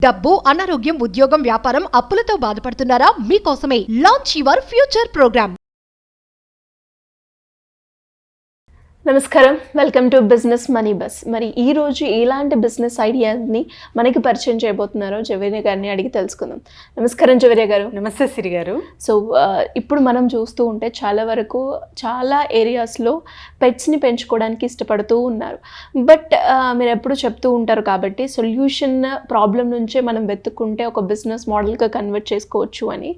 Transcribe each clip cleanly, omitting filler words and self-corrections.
డబ్బు, అనారోగ్యం, ఉద్యోగం, వ్యాపారం, అప్పులతో బాధపడుతున్నారా? మీకోసమే లాంచ్ యువర్ ఫ్యూచర్ ప్రోగ్రామ్. నమస్కారం, welcome to business money bus. మరి ఈరోజు ఎలాంటి బిజినెస్ ఐడియాని మనకి పరిచయం చేయబోతున్నారో జవేరియా గారిని అడిగి తెలుసుకుందాం. నమస్కారం జవేరియా గారు. నమస్తే సిరి గారు. సో ఇప్పుడు మనం చూస్తూ ఉంటే చాలా వరకు చాలా ఏరియాస్లో పెట్స్ని పెంచుకోవడానికి ఇష్టపడుతూ ఉన్నారు. బట్ మీరు ఎప్పుడు చెప్తూ ఉంటారు కాబట్టి సొల్యూషన్ ప్రాబ్లం నుంచే మనం వెతుక్కుంటే ఒక బిజినెస్ మోడల్గా కన్వర్ట్ చేసుకోవచ్చు అని.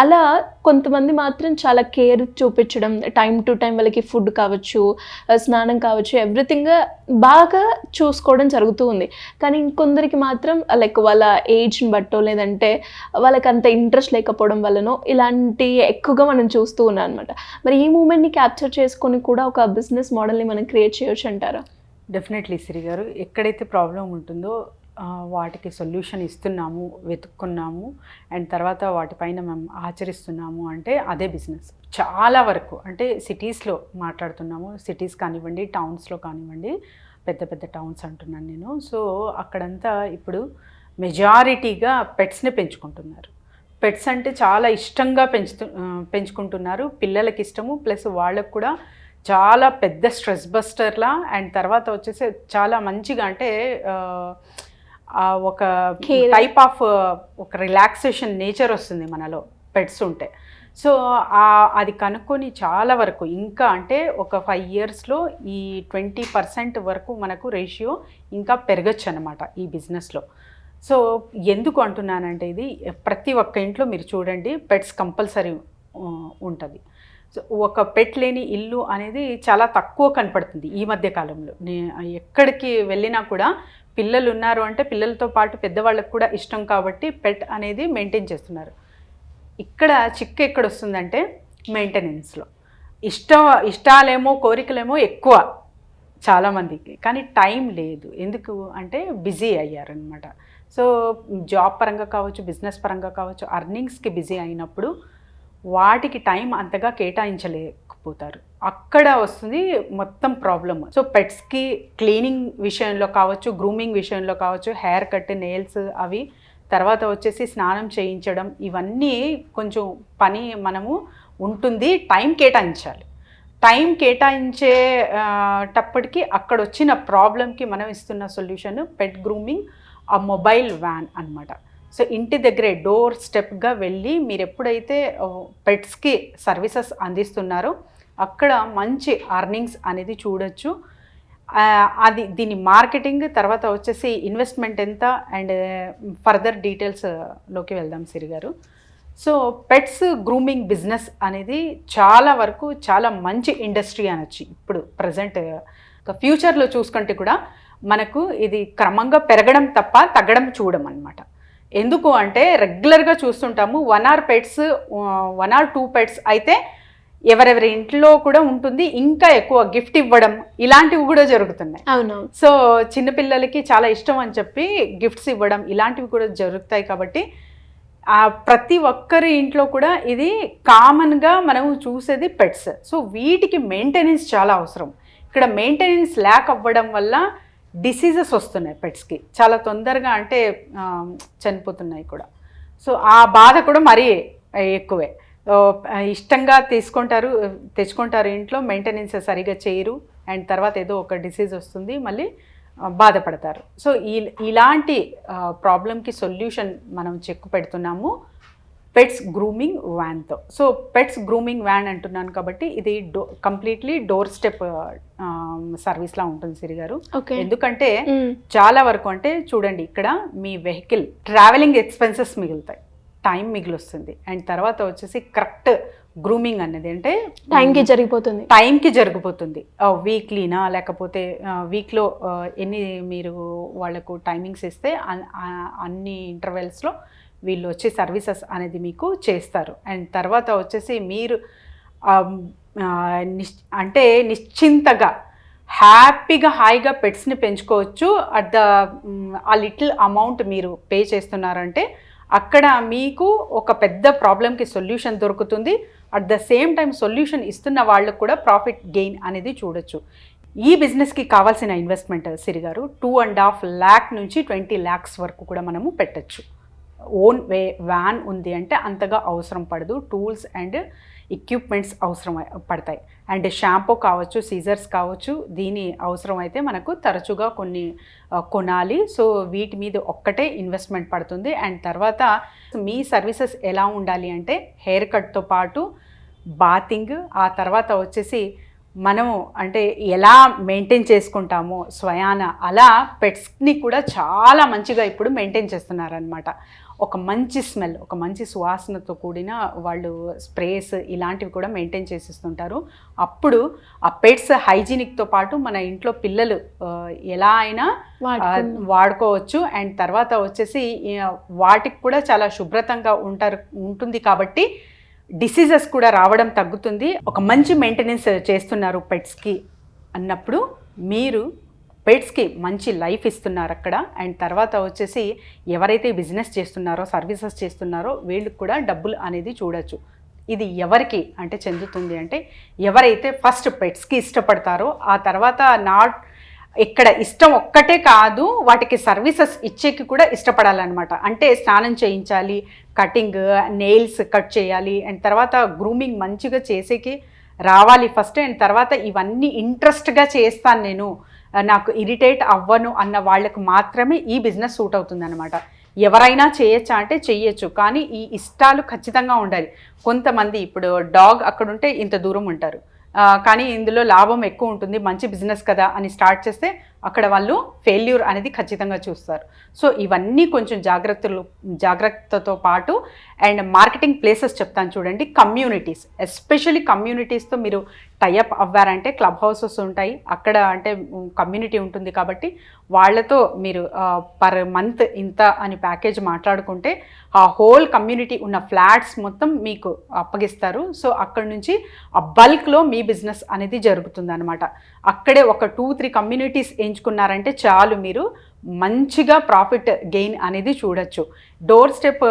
అలా కొంతమంది మాత్రం చాలా కేర్ చూపించడం, టైం టు టైం వాళ్ళకి ఫుడ్ కావచ్చు, స్నానం కావచ్చు, ఎవ్రీథింగ్ బాగా చూసుకోవడం జరుగుతూ ఉంది. కానీ ఇంకొందరికి మాత్రం లైక్ వాళ్ళ ఏజ్ని బట్టో లేదంటే వాళ్ళకి అంత ఇంట్రెస్ట్ లేకపోవడం వల్లనో ఇలాంటి ఎక్కువగా మనం చూస్తూ ఉన్నాం అనమాట. మరి ఈ మూమెంట్ని క్యాప్చర్ చేసుకొని కూడా ఒక బిజినెస్ మోడల్ని మనం క్రియేట్ చేయొచ్చు అంటారా? డెఫినెట్లీ సిరి గారు. ఎక్కడైతే ప్రాబ్లం ఉంటుందో వాటికి సొల్యూషన్ ఇస్తున్నాము, వెతుక్కున్నాము, అండ్ తర్వాత వాటిపైన మేము ఆచరిస్తున్నాము అంటే అదే బిజినెస్. చాలా వరకు అంటే సిటీస్లో మాట్లాడుతున్నాము, సిటీస్ కానివ్వండి, టౌన్స్లో కానివ్వండి, పెద్ద పెద్ద టౌన్స్ అంటున్నాను నేను. సో అక్కడంతా ఇప్పుడు మెజారిటీగా పెట్స్ని పెంచుకుంటున్నారు. పెట్స్ అంటే చాలా ఇష్టంగా పెంచుకుంటున్నారు. పిల్లలకి ఇష్టము, ప్లస్ వాళ్ళకు కూడా చాలా పెద్ద స్ట్రెస్ బస్టర్లా, అండ్ తర్వాత వచ్చేసి చాలా మంచిగా అంటే ఒక టైప్ ఆఫ్ ఒక రిలాక్సేషన్ నేచర్ వస్తుంది మనలో పెట్స్ ఉంటే. సో అది కనుక్కొని చాలా వరకు ఇంకా అంటే ఒక 5 yearsలో ఈ 20% వరకు మనకు రేషియో ఇంకా పెరగచ్చు అనమాట ఈ బిజినెస్లో. సో ఎందుకు అంటున్నానంటే ఇది ప్రతి ఒక్క ఇంట్లో మీరు చూడండి పెట్స్ కంపల్సరీ ఉంటుంది. సో ఒక పెట్ లేని ఇల్లు అనేది చాలా తక్కువ కనపడుతుంది ఈ మధ్య కాలంలో. ఎక్కడికి వెళ్ళినా కూడా పిల్లలు ఉన్నారు అంటే పిల్లలతో పాటు పెద్దవాళ్ళకు కూడా ఇష్టం కాబట్టి పెట్ అనేది మెయింటైన్ చేస్తున్నారు. ఇక్కడ చిక్కు ఎక్కడ వస్తుందంటే మెయింటెనెన్స్లో. ఇష్టాలేమో కోరికలేమో ఎక్కువ చాలామందికి, కానీ టైం లేదు. ఎందుకు అంటే బిజీ అయ్యారనమాట. సో జాబ్ పరంగా కావచ్చు, బిజినెస్ పరంగా కావచ్చు, అర్నింగ్స్కి బిజీ అయినప్పుడు వాటికి టైం అంతగా కేటాయించలేకపోతారు. అక్కడ వస్తుంది మొత్తం ప్రాబ్లమ్. సో పెట్స్కి క్లీనింగ్ విషయంలో కావచ్చు, గ్రూమింగ్ విషయంలో కావచ్చు, హెయిర్ కట్, నెయిల్స్ అవి, తర్వాత వచ్చేసి స్నానం చేయించడం, ఇవన్నీ కొంచెం పని మనము ఉంటుంది, టైం కేటాయించాలి. టైం కేటాయించేటప్పటికి అక్కడ వచ్చిన ప్రాబ్లంకి మనం ఇస్తున్న సొల్యూషన్ పెట్ గ్రూమింగ్, ఆ మొబైల్ వ్యాన్ అన్నమాట. సో ఇంటి దగ్గరే డోర్ స్టెప్గా వెళ్ళి మీరు ఎప్పుడైతే పెట్స్కి సర్వీసెస్ అందిస్తున్నారో అక్కడ మంచి అర్నింగ్స్ అనేది చూడొచ్చు. అది దీని మార్కెటింగ్, తర్వాత వచ్చేసి ఇన్వెస్ట్మెంట్ ఎంత, అండ్ ఫర్దర్ డీటెయిల్స్లోకి వెళ్దాం సిరి గారు. సో పెట్స్ గ్రూమింగ్ బిజినెస్ అనేది చాలా వరకు చాలా మంచి ఇండస్ట్రీ అనొచ్చు. ఇప్పుడు ప్రజెంట్ ఫ్యూచర్లో చూసుకుంటే కూడా మనకు ఇది క్రమంగా పెరగడం తప్ప తగ్గడం చూడం అనమాట. ఎందుకు అంటే రెగ్యులర్గా చూస్తుంటాము 1 or 2 పెట్స్ అయితే ఎవరెవరి ఇంట్లో కూడా ఉంటుంది. ఇంకా ఎక్కువ గిఫ్ట్ ఇవ్వడం ఇలాంటివి కూడా జరుగుతున్నాయి. అవును. సో చిన్నపిల్లలకి చాలా ఇష్టం అని చెప్పి గిఫ్ట్స్ ఇవ్వడం ఇలాంటివి కూడా జరుగుతాయి. కాబట్టి ప్రతి ఒక్కరి ఇంట్లో కూడా ఇది కామన్గా మనం చూసేది పెట్స్. సో వీటికి మెయింటెనెన్స్ చాలా అవసరం. ఇక్కడ మెయింటెనెన్స్ ల్యాక్ అవ్వడం వల్ల డిసీజెస్ వస్తున్నాయి పెట్స్కి చాలా తొందరగా, అంటే చనిపోతున్నాయి కూడా. సో ఆ బాధ కూడా మరీ ఎక్కువే. ఇష్టంగా తెచ్చుకుంటారు ఇంట్లో, మెయింటెనెన్స్ సరిగా చేయరు, అండ్ తర్వాత ఏదో ఒక డిసీజ్ వస్తుంది, మళ్ళీ బాధపడతారు. సో ఇలాంటి ప్రాబ్లంకి సొల్యూషన్ మనం చెక్కు పెడుతున్నాము పెట్స్ గ్రూమింగ్ వ్యాన్తో. సో పెట్స్ గ్రూమింగ్ వ్యాన్ అంటున్నాను కాబట్టి ఇది కంప్లీట్లీ డోర్ స్టెప్ సర్వీస్లా ఉంటుంది సిరి గారు. ఎందుకంటే చాలా వరకు అంటే చూడండి, ఇక్కడ మీ వెహికల్ ట్రావెలింగ్ ఎక్స్పెన్సెస్ మిగులుతాయి, టైం మిగిలిస్తుంది, అండ్ తర్వాత వచ్చేసి కరెక్ట్ గ్రూమింగ్ అనేది అంటే టైంకి జరిగిపోతుంది. వీక్లీనా లేకపోతే వీక్లో ఎన్ని మీరు వాళ్ళకు టైమింగ్స్ ఇస్తే అన్ని ఇంటర్వెల్స్లో వీళ్ళు వచ్చి సర్వీసెస్ అనేది మీకు చేస్తారు. అండ్ తర్వాత వచ్చేసి మీరు అంటే నిశ్చింతగా హ్యాపీగా హాయిగా పెట్స్ని పెంచుకోవచ్చు. ఆ లిటిల్ అమౌంట్ మీరు పే చేస్తున్నారంటే అక్కడ మీకు ఒక పెద్ద ప్రాబ్లంకి సొల్యూషన్ దొరుకుతుంది. At the same time solution ఇస్తున్న వాళ్ళకు కూడా ప్రాఫిట్ గెయిన్ అనేది చూడొచ్చు. ఈ బిజినెస్కి కావాల్సిన ఇన్వెస్ట్మెంట్ సిరిగారు 2.5 lakh నుంచి 20 lakhs వరకు కూడా మనము పెట్టచ్చు. ఓన్ వ్యాన్ ఉంది అంటే అంతగా అవసరం పడదు. టూల్స్ అండ్ ఎక్విప్మెంట్స్ అవసరం పడతాయి. అండ్ షాంపూ కావచ్చు, సీజర్స్ కావచ్చు, దీని అవసరం అయితే మనకు తరచుగా కొన్ని కొనాలి. సో వీటి మీద ఒక్కటే ఇన్వెస్ట్మెంట్ పడుతుంది. అండ్ తర్వాత మీ సర్వీసెస్ ఎలా ఉండాలి అంటే హెయిర్ కట్తో పాటు బాతింగ్, ఆ తర్వాత వచ్చేసి మనము అంటే ఎలా మెయింటైన్ చేసుకుంటామో స్వయాన అలా పెట్స్ని కూడా చాలా మంచిగా ఇప్పుడు మెయింటైన్ చేస్తున్నారనమాట. ఒక మంచి స్మెల్, ఒక మంచి సువాసనతో కూడిన వాళ్ళు స్ప్రేస్ ఇలాంటివి కూడా మెయింటైన్ చేసిస్తుంటారు. అప్పుడు ఆ పెట్స్ హైజీనిక్తో పాటు మన ఇంట్లో పిల్లలు ఎలా అయినా వాడుకోవచ్చు. అండ్ తర్వాత వచ్చేసి వాటికి కూడా చాలా శుభ్రతంగా ఉంటుంది కాబట్టి డిసీజెస్ కూడా రావడం తగ్గుతుంది. ఒక మంచి మెయింటెనెన్స్ చేస్తున్నారు పెట్స్కి అన్నప్పుడు మీరు పెట్స్కి మంచి లైఫ్ ఇస్తున్నారు అక్కడ. అండ్ తర్వాత వచ్చేసి ఎవరైతే బిజినెస్ చేస్తున్నారో, సర్వీసెస్ చేస్తున్నారో వీళ్ళకి కూడా డబ్బులు అనేది చూడొచ్చు. ఇది ఎవరికి అంటే చెందుతుంది అంటే ఎవరైతే ఫస్ట్ పెట్స్కి ఇష్టపడతారో, ఆ తర్వాత ఇక్కడ ఇష్టం ఒక్కటే కాదు, వాటికి సర్వీసెస్ ఇచ్చేకి కూడా ఇష్టపడాలన్నమాట. అంటే స్నానం చేయించాలి, కటింగ్, నెయిల్స్ కట్ చేయాలి, అండ్ తర్వాత గ్రూమింగ్ మంచిగా చేసేకి రావాలి ఫస్ట్. అండ్ తర్వాత ఇవన్నీ ఇంట్రెస్ట్గా చేస్తాను నేను, నాకు ఇరిటేట్ అవ్వను అన్న వాళ్ళకు మాత్రమే ఈ బిజినెస్ సూట్ అవుతుంది అనమాట. ఎవరైనా చేయొచ్చా అంటే చెయ్యొచ్చు, కానీ ఈ ఇష్టాలు ఖచ్చితంగా ఉండాలి. కొంతమంది ఇప్పుడు డాగ్ అక్కడ ఉంటే ఇంత దూరం ఉంటారు, కానీ ఇందులో లాభం ఎక్కువ ఉంటుంది, మంచి బిజినెస్ కదా అని స్టార్ట్ చేస్తే అక్కడ వాళ్ళు ఫెయిల్యూర్ అనేది ఖచ్చితంగా చూస్తారు. సో ఇవన్నీ కొంచెం జాగ్రత్తతో పాటు అండ్ మార్కెటింగ్ ప్లేసెస్ చెప్తాను చూడండి. కమ్యూనిటీస్, ఎస్పెషల్లీ కమ్యూనిటీస్తో మీరు టైఅప్ అవ్వారంటే క్లబ్ హౌసెస్ ఉంటాయి, అక్కడ అంటే కమ్యూనిటీ ఉంటుంది కాబట్టి వాళ్ళతో మీరు పర్ మంత్ ఇంత అని ప్యాకేజ్ మాట్లాడుకుంటే ఆ హోల్ కమ్యూనిటీ ఉన్న ఫ్లాట్స్ మొత్తం మీకు అప్పగిస్తారు. సో అక్కడ నుంచి ఆ బల్క్లో మీ బిజినెస్ అనేది జరుగుతుంది అనమాట. అక్కడే ఒక 2-3 కమ్యూనిటీస్ ఎంచుకున్నారంటే చాలు, మీరు మంచిగా ప్రాఫిట్ గెయిన్ అనేది చూడొచ్చు. డోర్ స్టెప్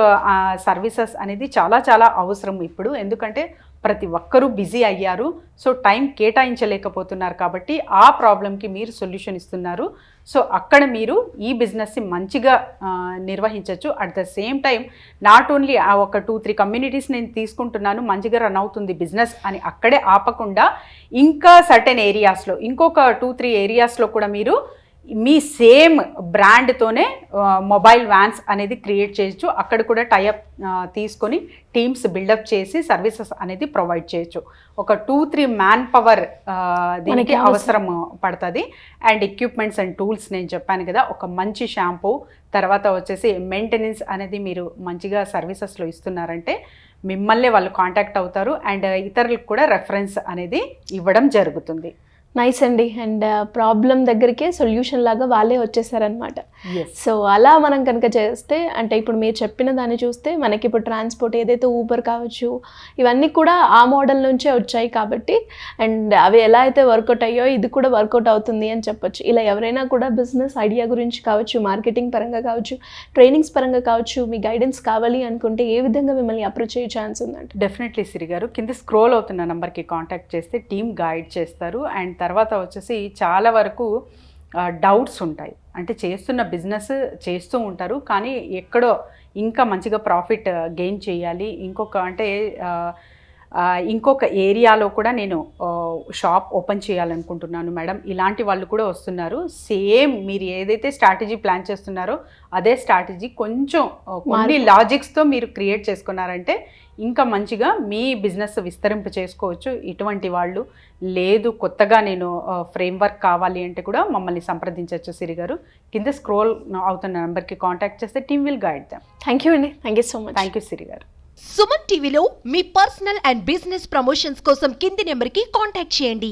సర్వీసెస్ అనేది చాలా చాలా అవసరం ఇప్పుడు, ఎందుకంటే ప్రతి ఒక్కరూ బిజీ అయ్యారు. సో టైం కేటాయించలేకపోతున్నారు కాబట్టి ఆ ప్రాబ్లంకి మీరు సొల్యూషన్ ఇస్తున్నారు. సో అక్కడ మీరు ఈ బిజినెస్ని మంచిగా నిర్వహించవచ్చు. At the same time not only ఆ ఒక 2-3 కమ్యూనిటీస్ నేను తీసుకుంటున్నాను, మంచిగా రన్ అవుతుంది బిజినెస్ అని అక్కడే ఆపకుండా ఇంకా సర్టెన్ ఏరియాస్లో, ఇంకొక 2-3 ఏరియాస్లో కూడా మీరు మీ సేమ్ బ్రాండ్తోనే మొబైల్ వ్యాన్స్ అనేది క్రియేట్ చేయొచ్చు. అక్కడ కూడా టైఅప్ తీసుకొని టీమ్స్ బిల్డప్ చేసి సర్వీసెస్ అనేది ప్రొవైడ్ చేయొచ్చు. ఒక 2-3 మ్యాన్ పవర్ దీనికి అవసరం పడుతుంది. అండ్ ఎక్విప్మెంట్స్ అండ్ టూల్స్ నేను చెప్పాను కదా, ఒక మంచి షాంపూ, తర్వాత వచ్చేసి మెయింటెనెన్స్ అనేది మీరు మంచిగా సర్వీసెస్లో ఇస్తున్నారంటే మిమ్మల్ని వాళ్ళు కాంటాక్ట్ అవుతారు. అండ్ ఇతరులకు కూడా రెఫరెన్స్ అనేది ఇవ్వడం జరుగుతుంది. నైస్ అండి. అండ్ ప్రాబ్లం దగ్గరికే సొల్యూషన్ లాగా వాళ్ళే వచ్చేసారనమాట. సో అలా మనం కనుక చేస్తే, అంటే ఇప్పుడు మీరు చెప్పిన దాన్ని చూస్తే మనకి ఇప్పుడు ట్రాన్స్పోర్ట్ ఏదైతే ఊబర్ కావచ్చు ఇవన్నీ కూడా ఆ మోడల్ నుంచే వచ్చాయి కాబట్టి, అండ్ అవి ఎలా అయితే వర్కౌట్ అయ్యో ఇది కూడా వర్కౌట్ అవుతుంది అని చెప్పొచ్చు. ఇలా ఎవరైనా కూడా బిజినెస్ ఐడియా గురించి కావచ్చు, మార్కెటింగ్ పరంగా కావచ్చు, ట్రైనింగ్స్ పరంగా కావచ్చు, మీ గైడెన్స్ కావాలి అనుకుంటే ఏ విధంగా మిమ్మల్ని అప్రోచ్ అయ్యే ఛాన్స్ ఉందంటే? డెఫినెట్లీ సిరి గారు, కింద స్క్రోల్ అవుతున్న నెంబర్కి కాంటాక్ట్ చేస్తే టీమ్ గైడ్ చేస్తారు. అండ్ తర్వాత వచ్చేసి చాలా వరకు డౌట్స్ ఉంటాయి, అంటే చేస్తున్న బిజినెస్ చేస్తూ ఉంటారు కానీ ఎక్కడో ఇంకా మంచిగా ప్రాఫిట్ గెయిన్ చేయాలి, ఇంకొక ఏరియాలో కూడా నేను షాప్ ఓపెన్ చేయాలనుకుంటున్నాను మేడం, ఇలాంటి వాళ్ళు కూడా వస్తున్నారు. సేమ్ మీరు ఏదైతే స్ట్రాటజీ ప్లాన్ చేస్తున్నారో అదే స్ట్రాటజీ కొంచెం కొన్ని లాజిక్స్తో మీరు క్రియేట్ చేసుకున్నారంటే ఇంకా మంచిగా మీ బిజినెస్ విస్తరింప చేసుకోవచ్చు. ఇటువంటి వాళ్ళు లేదు కొత్తగా నేను ఫ్రేమ్వర్క్ కావాలి అంటే కూడా మమ్మల్ని సంప్రదించవచ్చు సిరి గారు. కింద స్క్రోల్ అవుతున్న నెంబర్కి కాంటాక్ట్ చేస్తే team will guide them. Thank you అండి. Thank you so much. Thank you Siri గారు. సుమన్ టీవీలో మీ పర్సనల్ అండ్ బిజినెస్ ప్రమోషన్స్ కోసం కింది నెంబర్కి కాంటాక్ట్ చేయండి.